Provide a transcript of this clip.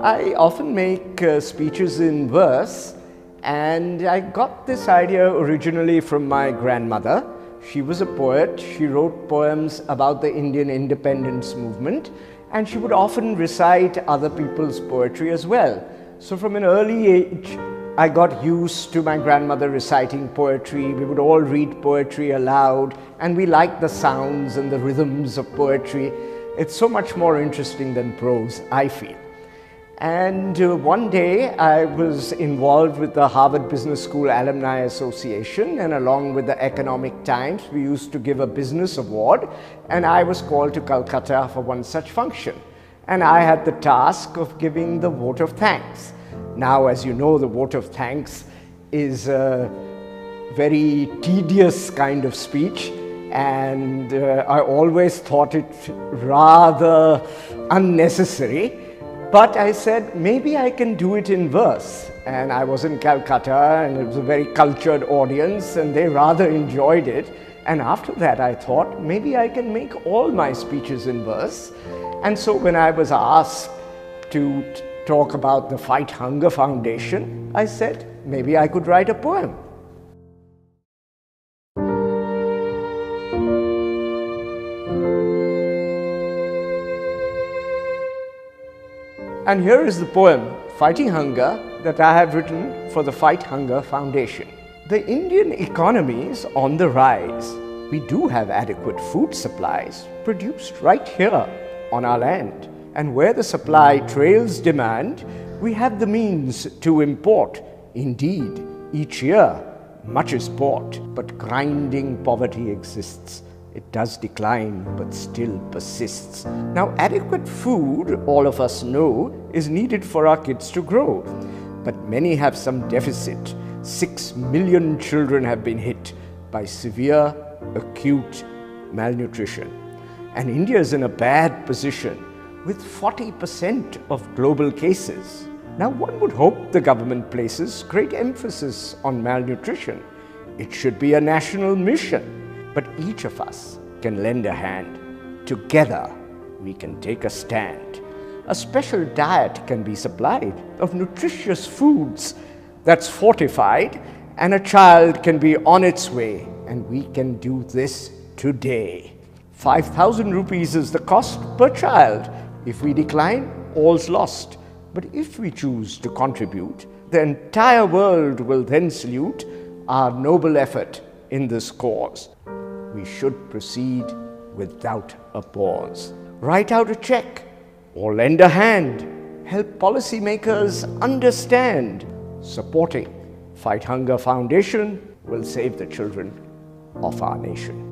I often make speeches in verse, and I got this idea originally from my grandmother. She was a poet. She wrote poems about the Indian independence movement, and she would often recite other people's poetry as well. So from an early age, I got used to my grandmother reciting poetry. We would all read poetry aloud, and we liked the sounds and the rhythms of poetry. It's so much more interesting than prose, I feel. And one day I was involved with the Harvard Business School Alumni Association, and along with the Economic Times, we used to give a business award, and I was called to Calcutta for one such function. And I had the task of giving the vote of thanks. Now, as you know, the vote of thanks is a very tedious kind of speech, and I always thought it rather unnecessary. But I said, maybe I can do it in verse. And I was in Calcutta, and it was a very cultured audience, and they rather enjoyed it. And after that, I thought, maybe I can make all my speeches in verse. And so when I was asked to talk about the Fight Hunger Foundation, I said, maybe I could write a poem. And here is the poem, Fighting Hunger, that I have written for the Fight Hunger Foundation. The Indian economy is on the rise. We do have adequate food supplies produced right here on our land. And where the supply trails demand, we have the means to import. Indeed, each year much is bought, but grinding poverty exists. It does decline, but still persists. Now, adequate food, all of us know, is needed for our kids to grow. But many have some deficit. 6 million children have been hit by severe, acute malnutrition. And India is in a bad position with 40% of global cases. Now, one would hope the government places great emphasis on malnutrition. It should be a national mission. But each of us can lend a hand. Together, we can take a stand. A special diet can be supplied of nutritious foods that's fortified, and a child can be on its way, and we can do this today. 5,000 rupees is the cost per child. If we decline, all's lost. But if we choose to contribute, the entire world will then salute our noble effort in this cause. We should proceed without a pause. Write out a check or lend a hand. Help policymakers understand. Supporting Fight Hunger Foundation will save the children of our nation.